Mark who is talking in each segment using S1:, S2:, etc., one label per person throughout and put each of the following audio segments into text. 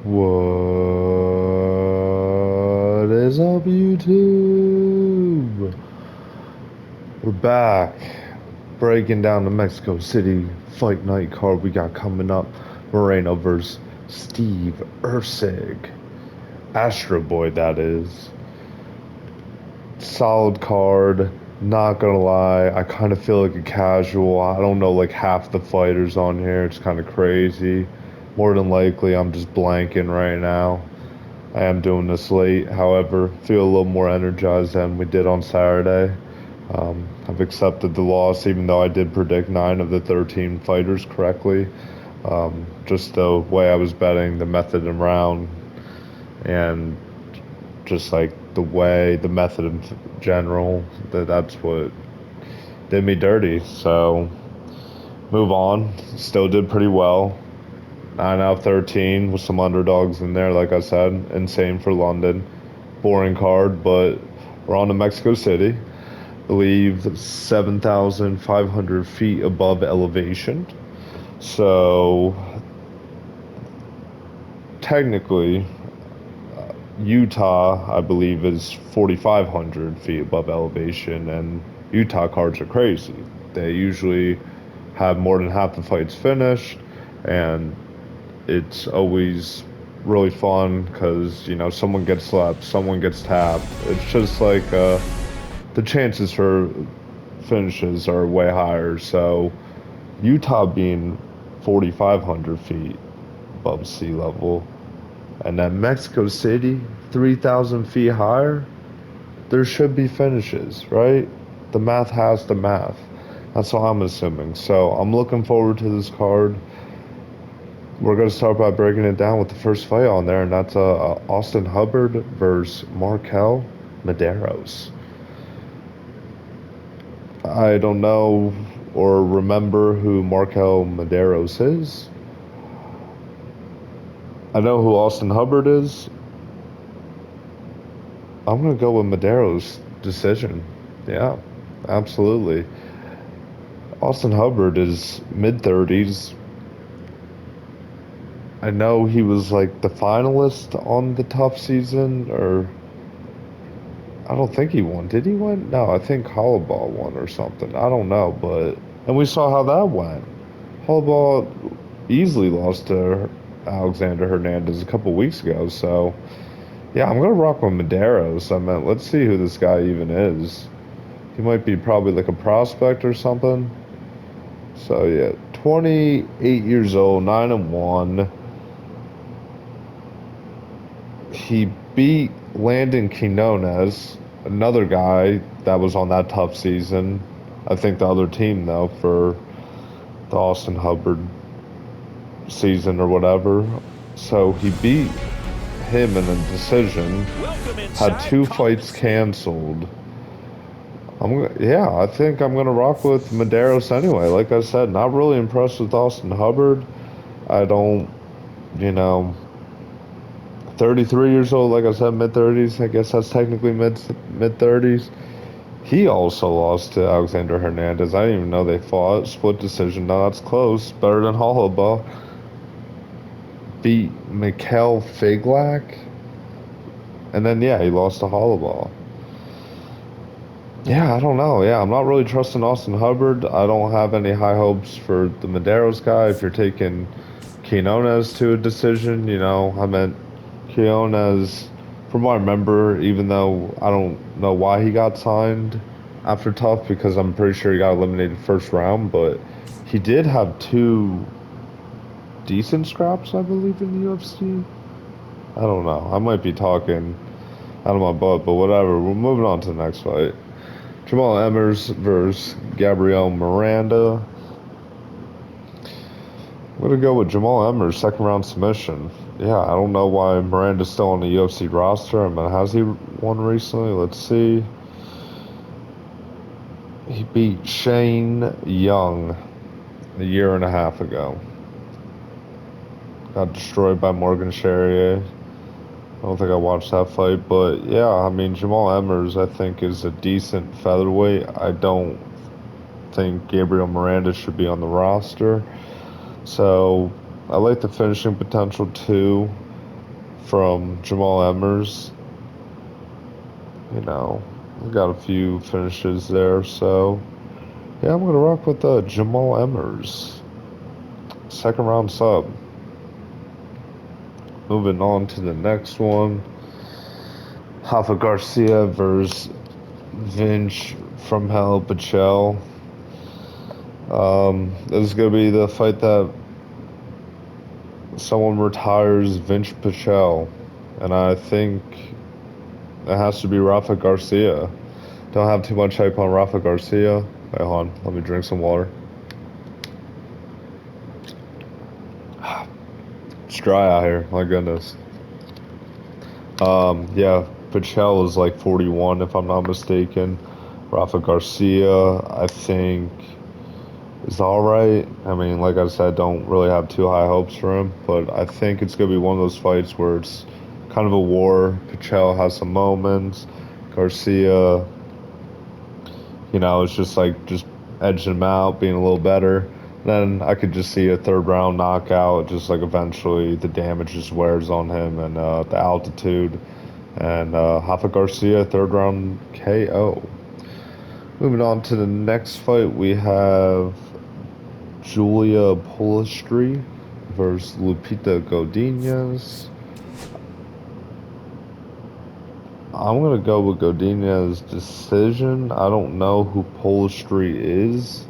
S1: What is up, YouTube? We're back breaking down the Mexico City fight night card we got coming up. Moreno versus Steve Erceg. Astroguy, that is. Solid card. Not gonna lie, I kind of feel like a casual. I don't know like half the fighters on here. It's kind of crazy. More than likely, I'm just blanking right now. I am doing this late, however, feel a little more energized than we did on Saturday. I've accepted the loss, even though I did predict 9 of the 13 fighters correctly. Just the way I was betting, the method and round, and just like the method in general, that's what did me dirty. So, move on. Still did pretty well. 9 out of 13 with some underdogs in there, like I said. Insane for London. Boring card, but we're on to Mexico City. I believe 7,500 feet above elevation. So, technically, Utah, I believe, is 4,500 feet above elevation, and Utah cards are crazy. They usually have more than half the fights finished, and it's always really fun because someone gets slapped, someone gets tapped. It's just like the chances for finishes are way higher. So Utah being 4,500 feet above sea level, and then Mexico City 3,000 feet higher, there should be finishes, right? The math has the math. That's what I'm assuming. So I'm looking forward to this card. We're going to start by breaking it down with the first fight on there, and that's Austin Hubbard versus Markel Medeiros. I don't know or remember who Markel Medeiros is. I know who Austin Hubbard is. I'm going to go with Medeiros' decision. Yeah, absolutely. Austin Hubbard is mid-30s. I know he was like the finalist on the tough season, or I don't think he won. Did he win? No, I think Hollowball won or something. I don't know, but and we saw how that went. Hollowball easily lost to Alexander Hernandez a couple weeks ago. So yeah, I'm gonna rock with Medeiros. I mean, let's see who this guy even is. He might be probably like a prospect or something. So yeah, 28 years old, 9-1. He beat Landon Quinones, another guy that was on that tough season. I think the other team, though, for the Austin Hubbard season or whatever. So he beat him in a decision, had 2 fights canceled. Yeah, I think I'm gonna rock with Medeiros anyway. Like I said, not really impressed with Austin Hubbard. I don't, you know, 33 years old, like I said, mid 30s. I guess that's technically mid 30s. He also lost to Alexander Hernandez. I didn't even know they fought. Split decision. No, that's close. Better than Hollowball. Beat Mikhail Figlak. And then, yeah, he lost to Hollowball. Yeah, I don't know. Yeah, I'm not really trusting Austin Hubbard. I don't have any high hopes for the Medeiros guy. If you're taking Quinones to a decision, I meant Quinones, from what I remember, even though I don't know why he got signed after Tough, because I'm pretty sure he got eliminated first round, but he did have 2 decent scraps, I believe, in the UFC. I don't know. I might be talking out of my butt, but whatever. We're moving on to the next fight. Jamal Emmers versus Gabriel Miranda. I'm gonna go with Jamal Emmers, second round submission. Yeah, I don't know why Miranda's still on the UFC roster. I mean, has he won recently? Let's see. He beat Shane Young a year and a half ago. Got destroyed by Morgan Charrier. I don't think I watched that fight, but yeah, I mean, Jamal Emmers, I think, is a decent featherweight. I don't think Gabriel Miranda should be on the roster. So I like the finishing potential too. from Jamal Emmers. You know, we got a few finishes there, so yeah, I'm gonna rock with Jamal Emmers. Second round sub. Moving on to the next one. Rafa Garcia versus Vinch from Hell Pichel. This is gonna be the fight that someone retires Vinch Pichel, and I think it has to be Rafa Garcia. Don't have too much hype on Rafa Garcia. Wait, hold on. Let me drink some water. It's dry out here. My goodness. Yeah, Pichel is like 41, if I'm not mistaken. Rafa Garcia, I think, is all right. I mean, like I said, don't really have too high hopes for him, but I think it's gonna be one of those fights where it's kind of a war. Pichel has some moments. Garcia, it's just like just edging him out, being a little better. Then I could just see a third round knockout. Just like eventually the damage just wears on him and the altitude. And Rafa Garcia, third round KO. Moving on to the next fight, we have Julia Polistri versus Lupita Godinez. I'm going to go with Godinez's decision. I don't know who Polistri is.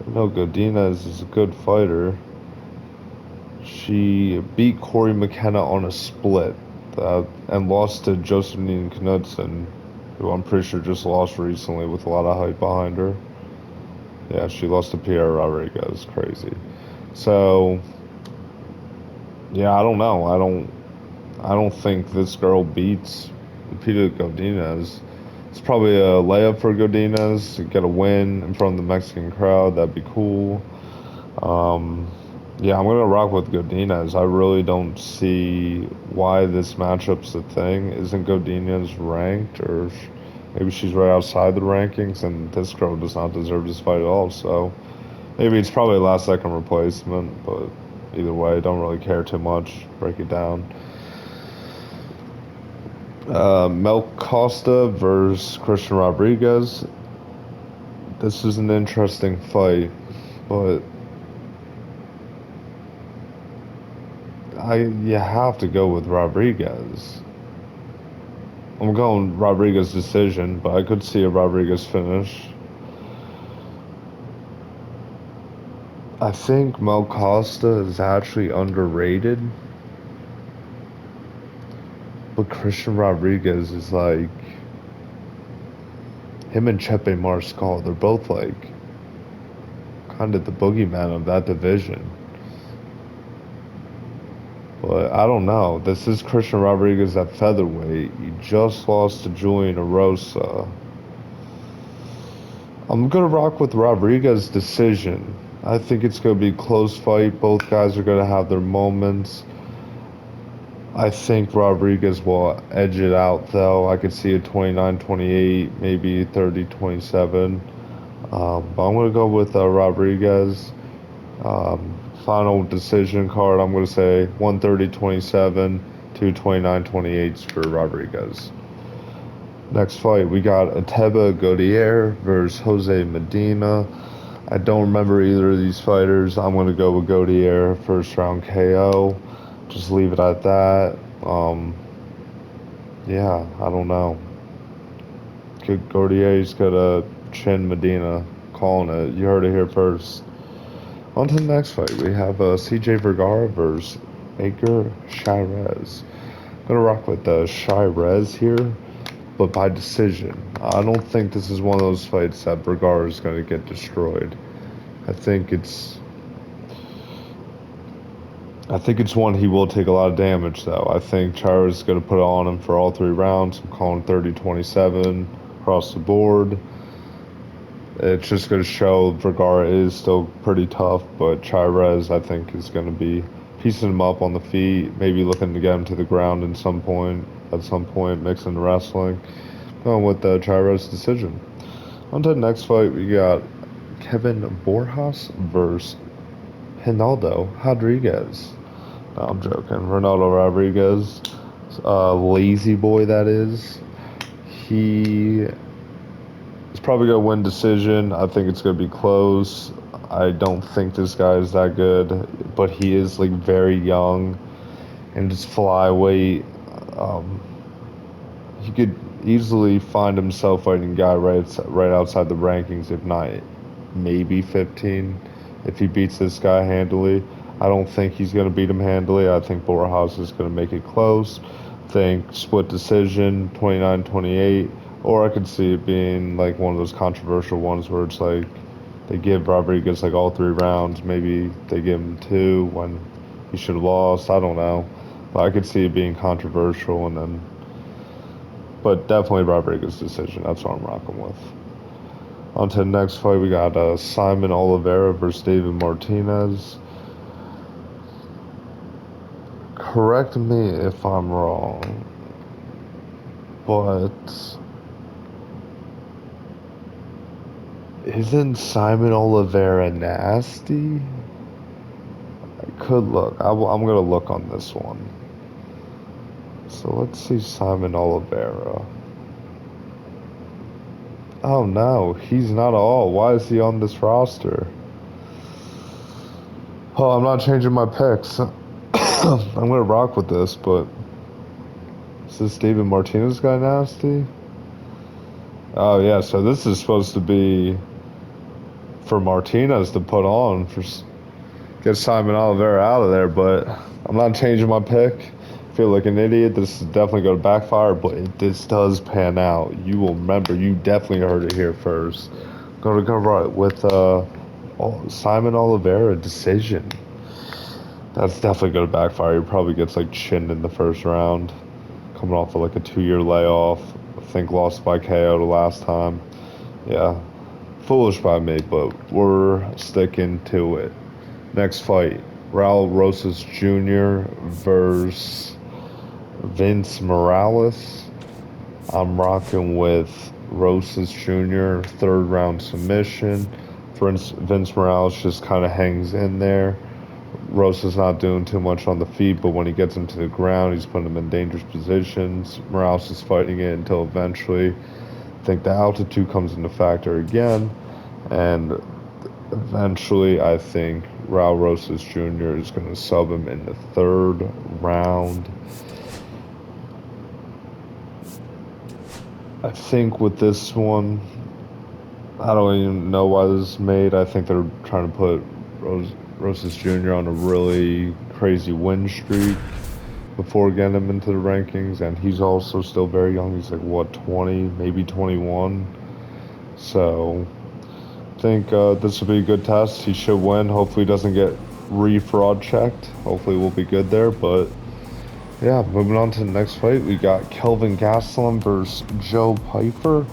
S1: I know Godinez is a good fighter. She beat Corey McKenna on a split and lost to Josephine Knudsen, who I'm pretty sure just lost recently with a lot of hype behind her. Yeah, she lost to Pierre Rodriguez. Crazy. So, yeah, I don't know. I don't think this girl beats Lupita Godinez. It's probably a layup for Godinez to get a win in front of the Mexican crowd. That'd be cool. Yeah, I'm gonna rock with Godinez. I really don't see why this matchup's a thing. Isn't Godinez ranked, or maybe she's right outside the rankings, and this girl does not deserve this fight at all. So maybe it's probably a last second replacement, but either way, don't really care too much. Break it down. Mel Costa versus Christian Rodriguez. This is an interesting fight, but you have to go with Rodriguez. I'm going Rodriguez decision, but I could see a Rodriguez finish. I think Mel Costa is actually underrated, but Christian Rodriguez is like him and Chepe Mariscal. They're both like kind of the boogeyman of that division. But I don't know. This is Christian Rodriguez at featherweight. He just lost to Julian Erosa. I'm going to rock with Rodriguez decision. I think it's going to be a close fight. Both guys are going to have their moments. I think Rodriguez will edge it out, though. I could see a 29-28, maybe 30-27. But I'm going to go with Rodriguez. Final decision card, I'm going to say 130-27 to 29-28 for Rodriguez. Next fight, we got Ateba Godier versus Jose Medina. I don't remember either of these fighters. I'm going to go with Godier, first round KO. Just leave it at that. Yeah, I don't know. Gordier's going to chin Medina. Calling it. You heard it here first. On to the next fight, we have CJ Vergara versus Edgar Chairez. I'm going to rock with Chairez here, but by decision. I don't think this is one of those fights that Vergara is going to get destroyed. I think it's one he will take a lot of damage, though. I think Chairez is going to put it on him for all three rounds. I'm calling 30-27 across the board. It's just going to show Vergara is still pretty tough, but Chairez, I think, is going to be piecing him up on the feet, maybe looking to get him to the ground at some point, mixing the wrestling. Going with the Chairez decision. On to the next fight, we got Kevin Borjas versus Ronaldo Rodriguez. No, I'm joking. Ronaldo Rodriguez. Lazy Boy, that is. He is probably going to win decision. I think it's going to be close. I don't think this guy is that good, but he is like very young and just flyweight. Um, he could easily find himself fighting a guy right outside the rankings, if not maybe 15, if he beats this guy handily. I don't think he's going to beat him handily. I think Borjas is going to make it close. I think split decision, 29-28, or I could see it being like one of those controversial ones where it's like they give Rodriguez like all 3 rounds. Maybe they give him 2 when he should have lost. I don't know. But I could see it being controversial and then, but definitely Rodriguez decision. That's what I'm rocking with. On to the next fight, we got Saimon Oliveira versus David Martinez. Correct me if I'm wrong, but isn't Saimon Oliveira nasty? I could look. I'm going to look on this one. So let's see Saimon Oliveira. Oh no, he's not at all. Why is he on this roster? Oh, I'm not changing my picks. I'm gonna rock with this, but is this David Martinez guy nasty? Oh yeah, so this is supposed to be for Martinez to put on for get Saimon Oliveira out of there, but I'm not changing my pick. I feel like an idiot. This is definitely going to backfire, but if this does pan out, you will remember. You definitely heard it here first. Going to go right with Saimon Oliveira decision. That's definitely going to backfire. He probably gets like chinned in the first round, coming off of like a 2-year layoff. I think lost by KO the last time. Yeah, foolish by me, but we're sticking to it. Next fight, Raul Rosas Jr. versus Vince Morales. I'm rocking with Rosas Jr. 3rd round submission. Vince Morales just kind of hangs in there. Rosas not doing too much on the feet, but when he gets him to the ground, he's putting him in dangerous positions. Morales is fighting it until eventually, I think the altitude comes into factor again, and eventually I think Raul Rosas Jr. is going to sub him in the 3rd round. I think with this one, I don't even know why this is made. I think they're trying to put Rosas Jr. on a really crazy win streak before getting him into the rankings, and he's also still very young. He's like, what, 20, maybe 21? So I think this will be a good test. He should win. Hopefully he doesn't get re-fraud checked. Hopefully we'll be good there, but yeah, moving on to the next fight, we got Kelvin Gastelum versus Joe Pyfer.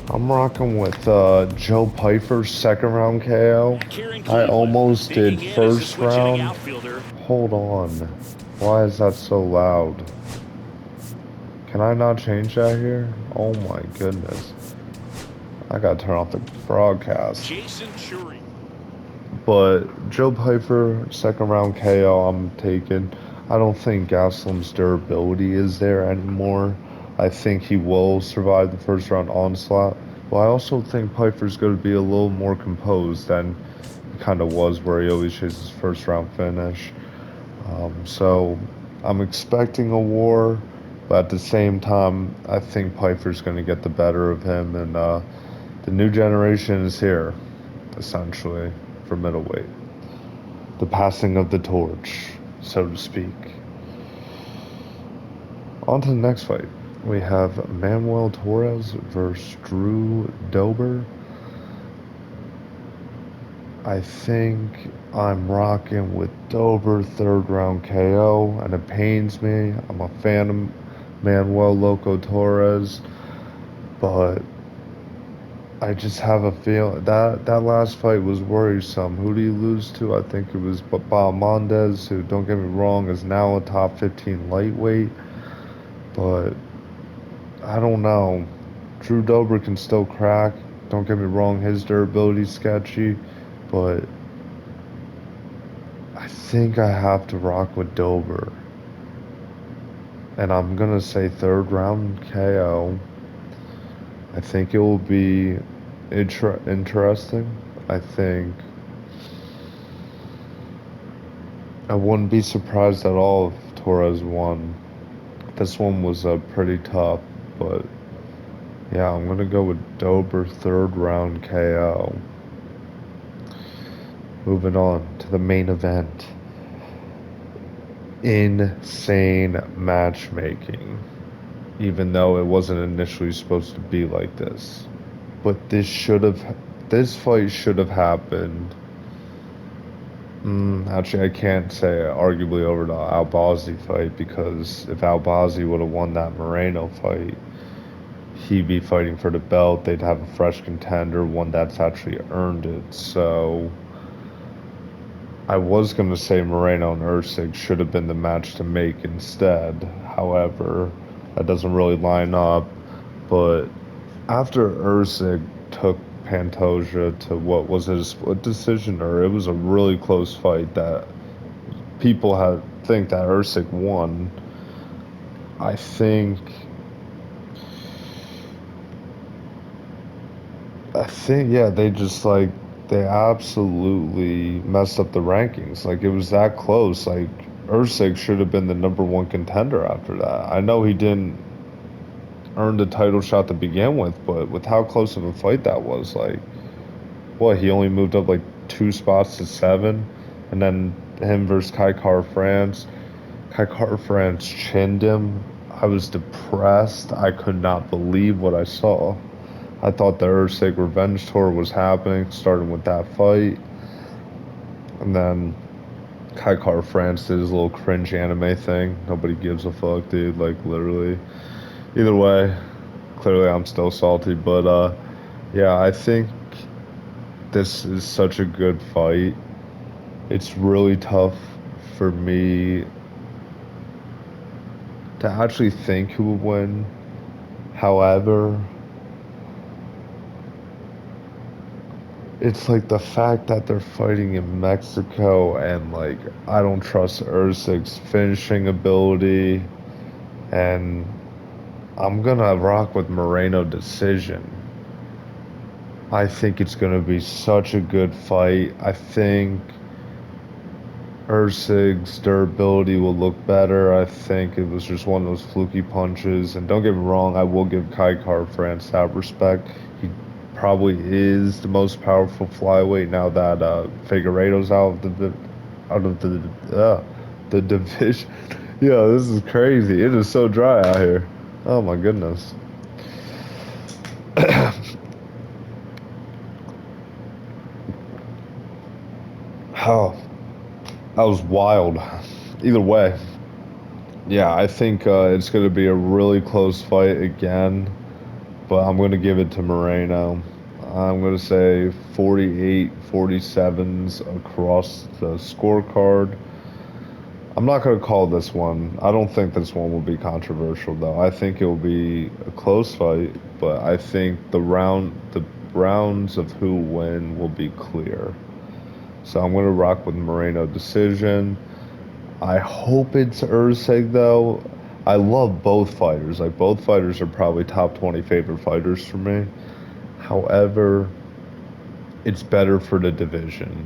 S1: I'm rocking with Joe Pyfer's 2nd round KO. I almost did 1st round. Hold on. Why is that so loud? Can I not change that here? Oh my goodness. I gotta turn off the broadcast. But Joe Pyfer, 2nd round KO, I'm taking. I don't think Gastelum's durability is there anymore. I think he will survive the 1st round onslaught. But I also think Pyfer's going to be a little more composed than he kind of was, where he always chases 1st round finish. So I'm expecting a war, but at the same time, I think Pyfer's going to get the better of him, and the new generation is here, essentially, for middleweight. The passing of the torch, so to speak. On to the next fight. We have Manuel Torres versus Drew Dober. I think I'm rocking with Dober 3rd round KO, and it pains me. I'm a fan of Manuel Loco Torres, but I just have a feeling that last fight was worrisome. Who did he lose to? I think it was Bahamondes, who, don't get me wrong, is now a top 15 lightweight, but I don't know. Drew Dober can still crack. Don't get me wrong, his durability's sketchy, but I think I have to rock with Dober. And I'm gonna say third round KO. I think it will be interesting. I think I wouldn't be surprised at all if Torres won. This one was pretty tough, but yeah, I'm gonna go with Dober third round KO. Moving on to the main event. Insane matchmaking. Even though it wasn't initially supposed to be like this. But this fight should have happened. Actually, I can't say arguably over the Albazi fight because if Albazi would have won that Moreno fight, he'd be fighting for the belt. They'd have a fresh contender, one that's actually earned it. So I was going to say Moreno and Usyk should have been the match to make instead. However, that doesn't really line up. But after Usyk took Pantoja to what was it, a split decision, or it was a really close fight that people had think that Usyk won. I think yeah, they absolutely messed up the rankings. Like it was that close. Like Usyk should have been the number one contender after that. I know he didn't earn the title shot to begin with, but with how close of a fight that was, like what, he only moved up like 2 spots to seven, and then him versus France. France chinned him. I was depressed. I could not believe what I saw. I thought the Usyk revenge tour was happening, starting with that fight. And then France did his little cringe anime thing. Nobody gives a fuck, dude. Like, literally. Either way, clearly I'm still salty. But, yeah, I think this is such a good fight. It's really tough for me to actually think who would win. However, it's like the fact that they're fighting in Mexico and like I don't trust Usyk's finishing ability, and I'm gonna rock with Moreno decision. I think it's gonna be such a good fight. I think Usyk's durability will look better. I think it was just one of those fluky punches. And don't get me wrong, I will give France that respect. He probably is the most powerful flyweight now that Figueiredo's out of the division. Yeah, this is crazy. It is so dry out here. Oh my goodness. Oh, that was wild. Either way, yeah, I think it's going to be a really close fight again, but I'm going to give it to Moreno. I'm going to say 48 47s across the scorecard. I'm not going to call this one. I don't think this one will be controversial, though. I think it will be a close fight, but I think the rounds of who win will be clear. So I'm going to rock with Moreno decision. I hope it's Usyk though. I love both fighters. Like both fighters are probably top 20 favorite fighters for me. However, it's better for the division.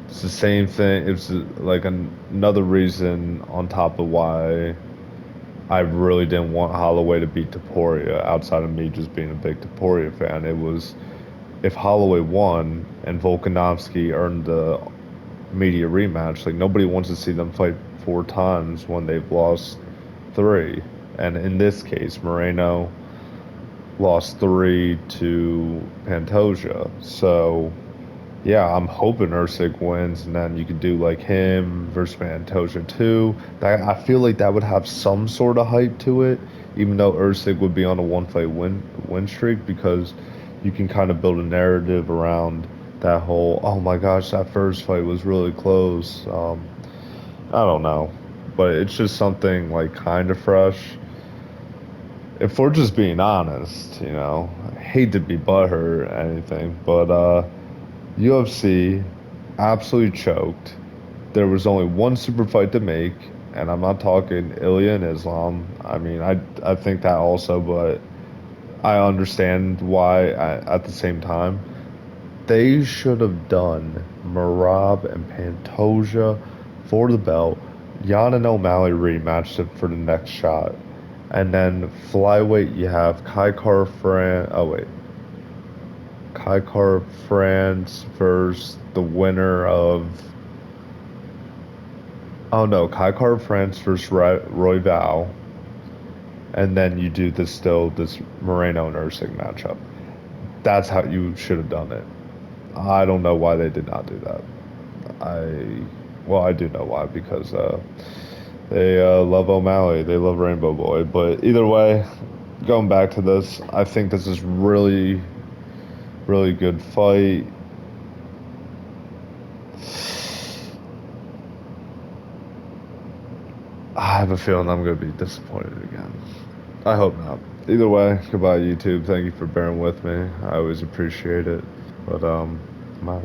S1: It's the same thing. It's like another reason on top of why I really didn't want Holloway to beat Topuria outside of me just being a big Topuria fan. It was if Holloway won and Volkanovski earned the media rematch. Like nobody wants to see them fight 4 times when they've lost three. And in this case, Moreno lost three to Pantoja. So yeah, I'm hoping Usyk wins, and then you could do like him versus Pantoja too. That I feel like that would have some sort of hype to it, even though Usyk would be on a one fight win streak because you can kind of build a narrative around that whole oh my gosh that first fight was really close. I don't know, but it's just something like kind of fresh. If we're just being honest, I hate to be butthurt or anything, but UFC absolutely choked. There was only one super fight to make, And I'm not talking Ilya and Islam. I mean, I think that also, but I understand why at the same time. They should have done Marab and Pantoja for the belt. Jan and O'Malley rematched it for the next shot. And then flyweight, you have Kai Car France versus the winner of. Oh no, Kai Car France versus Roy Val. And then you do this Moreno nursing matchup. That's how you should have done it. I don't know why they did not do that. I do know why, because they love O'Malley, they love Rainbow Boy. But either way, going back to this, I think this is really, really good fight. I have a feeling I'm going to be disappointed again. I hope not. Either way, goodbye YouTube. Thank you for bearing with me. I always appreciate it. But I'm out.